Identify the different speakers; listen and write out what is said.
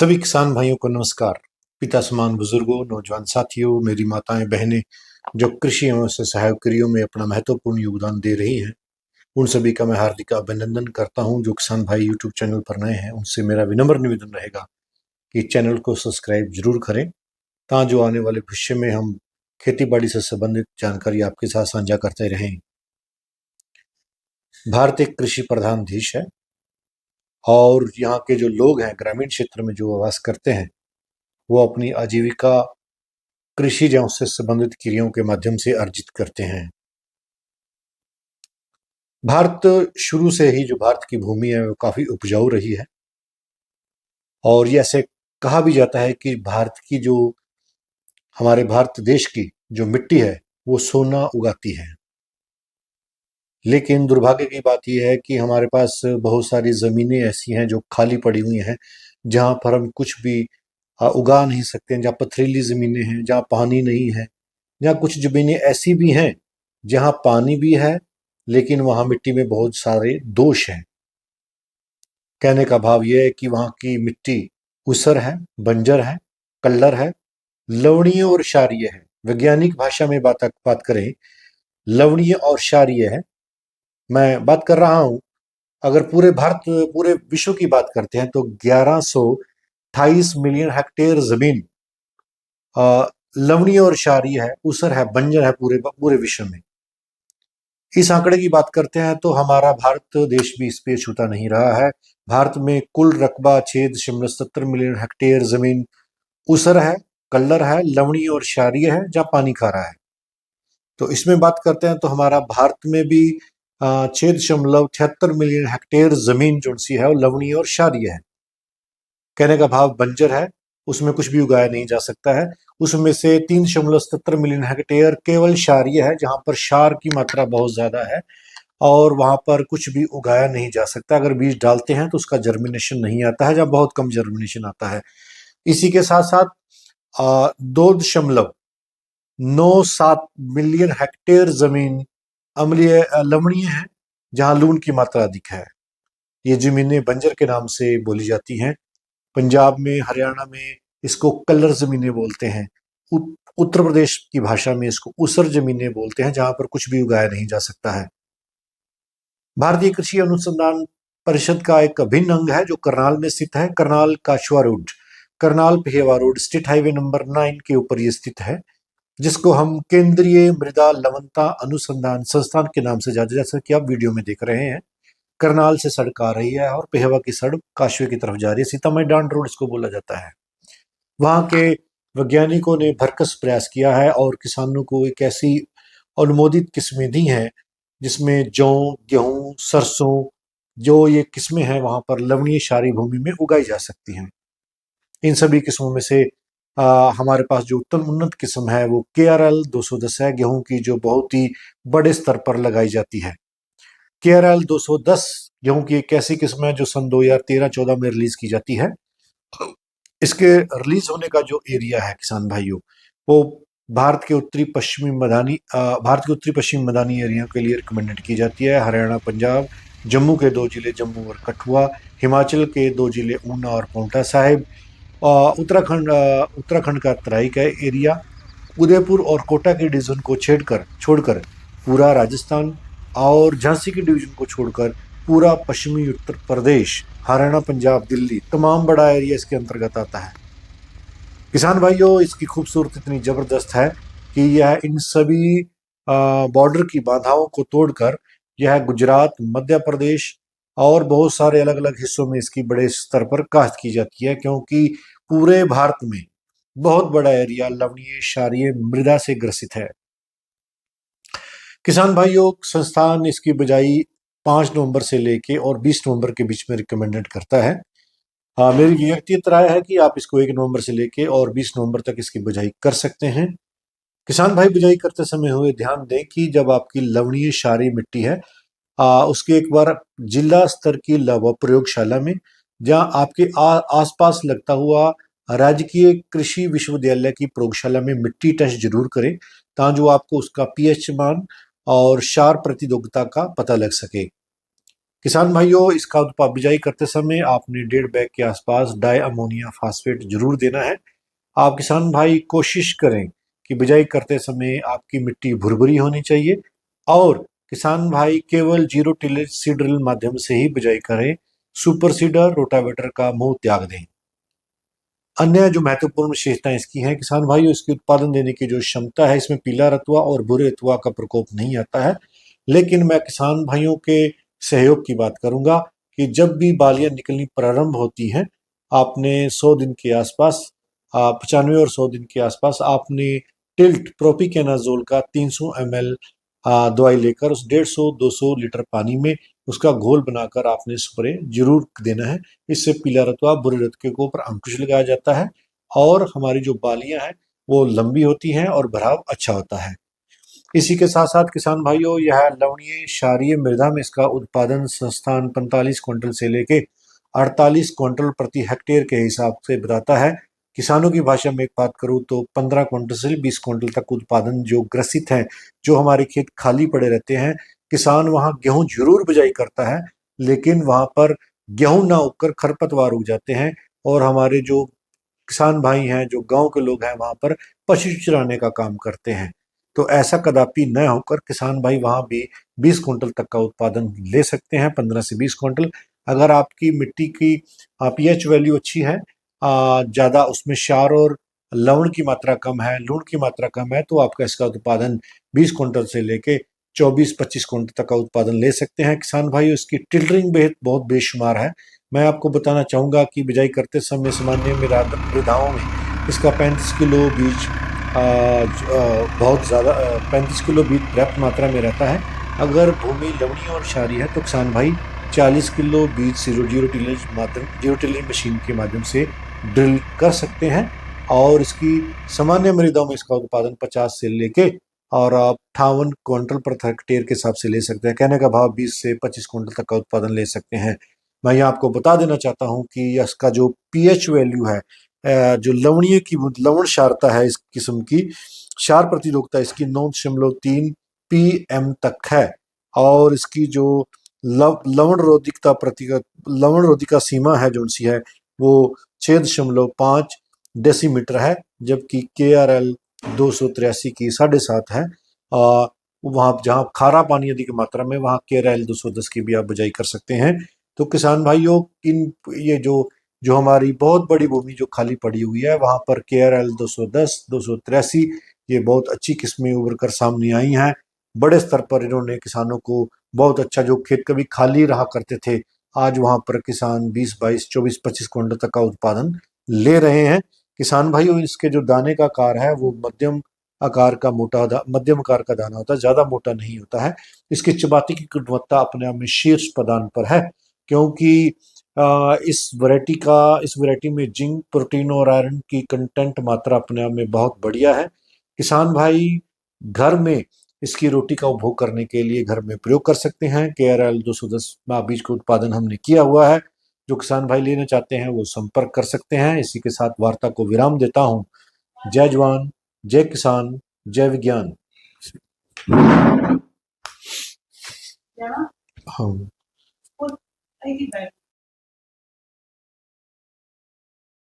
Speaker 1: सभी किसान भाइयों को नमस्कार। पिता समान बुजुर्गों, नौजवान साथियों, मेरी माताएं बहनें जो कृषि एवं उससे सहायक कार्यों में अपना महत्वपूर्ण योगदान दे रही हैं, उन सभी का मैं हार्दिक अभिनंदन करता हूं। जो किसान भाई यूट्यूब चैनल पर नए हैं, उनसे मेरा विनम्र निवेदन रहेगा कि चैनल को सब्सक्राइब जरूर करें, ताकि जो आने वाले भविष्य में हम खेती बाड़ी से संबंधित जानकारी आपके साथ साझा करते रहें। भारत एक कृषि प्रधान देश है और यहाँ के जो लोग हैं, ग्रामीण क्षेत्र में जो वास करते हैं, वो अपनी आजीविका कृषि एवं उससे संबंधित क्रियाओं के माध्यम से अर्जित करते हैं। भारत शुरू से ही जो भारत की भूमि है वो काफी उपजाऊ रही है और ये ऐसे कहा भी जाता है कि हमारे भारत देश की जो मिट्टी है वो सोना उगाती है। लेकिन दुर्भाग्य की बात यह है कि हमारे पास बहुत सारी जमीनें ऐसी हैं जो खाली पड़ी हुई हैं, जहां पर हम कुछ भी उगा नहीं सकते हैं। जहाँ पथरीली जमीनें हैं, जहाँ पानी नहीं है, जहाँ कुछ जमीनें ऐसी भी हैं जहाँ पानी भी है लेकिन वहाँ मिट्टी में बहुत सारे दोष हैं। कहने का भाव यह है कि वहाँ की मिट्टी ऊसर है, बंजर है, कल्लर है, लवणीय और क्षारीय है। वैज्ञानिक भाषा में बात करें, लवणीय और क्षारीय है। मैं बात कर रहा हूँ, अगर पूरे विश्व की बात करते हैं तो 1128 मिलियन हेक्टेयर जमीन लवणीय और क्षारीय है, ऊसर है, बंजर है पूरे पूरे विश्व में। इस आंकड़े की बात करते हैं तो हमारा भारत देश भी इस पे छूटा नहीं रहा है। भारत में कुल रकबा 6.70 मिलियन हेक्टेयर जमीन ऊसर है, कल्लर है, लवणीय और क्षारीय है, जहाँ पानी खारा है। तो इसमें बात करते हैं तो हमारा भारत में भी 6.73 मिलियन हेक्टेयर जमीन जो सी है वो लवणीय और क्षारीय है। कहने का भाव बंजर है, उसमें कुछ भी उगाया नहीं जा सकता है। उसमें से 3.77 मिलियन हेक्टेयर केवल क्षारीय है, जहां पर क्षार की मात्रा बहुत ज्यादा है और वहां पर कुछ भी उगाया नहीं जा सकता। अगर बीज डालते हैं तो उसका जर्मिनेशन नहीं आता है, जहाँ बहुत कम जर्मिनेशन आता है। इसी के साथ साथ 2.97 मिलियन हेक्टेयर जमीन अम्लीय लवणीय है, जहां लून की मात्रा अधिक है। ये जमीनें बंजर के नाम से बोली जाती हैं। पंजाब में, हरियाणा में इसको कल्लर जमीनें बोलते हैं। उत्तर प्रदेश की भाषा में इसको ऊसर जमीनें बोलते हैं, जहां पर कुछ भी उगाया नहीं जा सकता है। भारतीय कृषि अनुसंधान परिषद का एक अभिन्न अंग है जो करनाल में स्थित है। Karnal Kachhwa road, Karnal Pehowa road, state highway number 9 के ऊपर ये स्थित है, जिसको हम केंद्रीय मृदा लवणता अनुसंधान संस्थान के नाम से जाते, जैसा कि आप वीडियो में देख रहे हैं। करनाल से सड़क आ रही है और पेहवा की सड़क काशवे की तरफ जा रही है। सीतामढ़ी डांड रोड इसको बोला जाता है। वहां के वैज्ञानिकों ने भरकस प्रयास किया है और किसानों को एक ऐसी अनुमोदित किस्में दी हैं जिसमें जौ, गेहूं, सरसों, जो ये किस्में हैं वहां पर लवणीय क्षारीय भूमि में उगाई जा सकती हैं। इन सभी किस्मों में से हमारे पास जो उत्तम उन्नत किस्म है वो KRL 210 है, गेहूं की, जो बहुत ही बड़े स्तर पर लगाई जाती है। KRL 210 गेहूं की एक ऐसी किस्म है जो सन 2013-14 में रिलीज की जाती है। इसके रिलीज होने का जो एरिया है किसान भाइयों, वो भारत के उत्तरी पश्चिमी मैदानी एरिया के लिए रिकमेंडेड की जाती है। हरियाणा, पंजाब, जम्मू के 2 जिले जम्मू और कठुआ, हिमाचल के 2 जिले ऊना और पांवटा साहिब, उत्तराखंड का तराई का एरिया, उदयपुर और कोटा के डिवीजन को छोड़कर पूरा राजस्थान और झांसी के डिवीजन को छोड़कर पूरा पश्चिमी उत्तर प्रदेश, हरियाणा, पंजाब, दिल्ली, तमाम बड़ा एरिया इसके अंतर्गत आता है। किसान भाइयों, इसकी खूबसूरती इतनी जबरदस्त है कि यह इन सभी बॉर्डर की बाधाओं को तोड़कर यह गुजरात, मध्य प्रदेश और बहुत सारे अलग अलग हिस्सों में इसकी बड़े स्तर पर काश्त की जाती है, क्योंकि पूरे भारत में बहुत बड़ा एरिया लवणीय क्षारीय मृदा से ग्रसित है। किसान भाइयों, संस्थान इसकी बिजाई 5 नवंबर से लेके और 20 नवंबर के बीच में रिकमेंडेड करता है। मेरी व्यक्तिगत राय है कि आप इसको 1 नवंबर से लेके और 20 नवंबर तक इसकी बिजाई कर सकते हैं। किसान भाई, बिजाई करते समय हुए ध्यान दें कि जब आपकी लवणीय क्षारीय मिट्टी है, उसके एक बार जिला स्तर की प्रयोगशाला में, जहां आपके आसपास लगता हुआ राजकीय कृषि विश्वविद्यालय की प्रयोगशाला में मिट्टी टेस्ट जरूर करें, ताकि जो आपको उसका pH मान और क्षार प्रतिरोधकता का पता लग सके। किसान भाइयों, इसका उत्पाद बिजाई करते समय आपने 1.5 बैग के आसपास डाई अमोनिया फास्फेट जरूर देना है। आप किसान भाई कोशिश करें कि बिजाई करते समय आपकी मिट्टी भुरभुरी होनी चाहिए और किसान भाई केवल जीरो टिलेज सीडड्रिल माध्यम से ही बिजाई करें। सुपर सीडर रोटावेटर का मुंह त्याग दें। अन्य जो महत्वपूर्ण विशेषताएं इसकी हैं किसान भाइयों, इसकी उत्पादन देने की जो क्षमता है, इसमें पीला रतुआ और भूरे रतुआ का प्रकोप नहीं आता है। लेकिन मैं किसान भाइयों के सहयोग की बात करूंगा कि जब भी बालियां निकलनी प्रारंभ होती हैं, आपने 100 दिन के आसपास 95 और 100 दिन के आसपास आपने टिल्ट प्रोपिकेनाजोल का 300 ml दवाई लेकर उस 150-200 लीटर पानी में उसका घोल बनाकर आपने स्प्रे जरूर देना है। इससे पीला रतुआ बुरे रतुए के ऊपर अंकुश लगाया जाता है और हमारी जो बालियां हैं वो लंबी होती हैं और भराव अच्छा होता है। इसी के साथ साथ किसान भाइयों, यह लवणीय क्षारीय मृदा में इसका उत्पादन संस्थान 45 क्विंटल से लेके 48 क्विंटल प्रति हेक्टेयर के हिसाब से बताता है। किसानों की भाषा में एक बात करूं तो 15 क्विंटल से 20 क्विंटल तक उत्पादन जो ग्रसित है, जो हमारे खेत खाली पड़े रहते हैं, किसान वहां गेहूं जरूर बिजाई करता है लेकिन वहां पर गेहूं ना उगकर खरपतवार उग जाते हैं और हमारे जो किसान भाई हैं, जो गांव के लोग हैं, वहां पर पशु चराने का काम करते हैं। तो ऐसा कदापि न होकर किसान भाई वहां भी 20 क्विंटल तक का उत्पादन ले सकते हैं, 15 से 20 क्विंटल। अगर आपकी मिट्टी की पीएच वैल्यू अच्छी है, ज़्यादा उसमें क्षार और लवण की मात्रा कम है, लूण की मात्रा कम है, तो आपका इसका उत्पादन 20 क्विंटल से लेके 24-25 क्विंटल तक का उत्पादन ले सकते हैं। किसान भाई, इसकी टिल्डरिंग बहुत बेशुमार है। मैं आपको बताना चाहूँगा कि बिजाई करते समय सामान्य मृदाओं में इसका 35 किलो बीज बहुत ज़्यादा 35 किलो बीज पर्याप्त मात्रा में रहता है। अगर भूमि लवणीय और क्षारीय है तो किसान भाई 40 किलो बीज जीरो टिलेज मशीन के माध्यम से ड्रिल कर सकते हैं और इसकी सामान्य मृदाओं में इसका उत्पादन 50 से लेके और आप 58 क्विंटल प्रति हेक्टेयर के हिसाब से ले सकते हैं। कहने का भाव 20 से 25 क्विंटल तक का उत्पादन ले सकते हैं। मैं यहाँ आपको बता देना चाहता हूँ कि इसका जो पीएच वैल्यू है, जो लवण क्षारता है, इस किस्म की क्षार प्रतिरोधकता इसकी 9.3 पीएम तक है और इसकी जो लवण रोधिका सीमा है जो सी है वो 6.5 डेसीमीटर है, जबकि KRL 283 की 7.5 है। वहाँ जहाँ खारा पानी अधिक मात्रा में, वहाँ KRL 210 की भी आप बिजाई कर सकते हैं। तो किसान भाइयों, इन ये जो हमारी बहुत बड़ी भूमि जो खाली पड़ी हुई है, वहाँ पर KRL 210, 283 ये बहुत अच्छी किस्में उभर कर सामने आई हैं। बड़े स्तर पर इन्होंने किसानों को बहुत अच्छा, जो खेत कभी खाली रहा करते थे, आज वहाँ पर किसान 20, 22, 24, 25 क्विंटल तक का उत्पादन ले रहे हैं। किसान भाइयों, इसके जो दाने का आकार है वो मध्यम आकार का दाना होता है, ज्यादा मोटा नहीं होता है। इसकी चपाती की गुणवत्ता अपने आप में शीर्ष प्रदान पर है, क्योंकि इस वैरायटी में जिंक, प्रोटीन और आयरन की कंटेंट मात्रा अपने आप में बहुत बढ़िया है। किसान भाई घर में इसकी रोटी का उपभोग करने के लिए घर में प्रयोग कर सकते हैं। KRL 210 बीज का उत्पादन हमने किया हुआ है। जो किसान भाई लेना चाहते हैं वो संपर्क कर सकते हैं। इसी के साथ वार्ता को विराम देता हूँ। जय जवान, जय किसान, जय विज्ञान। हाँ।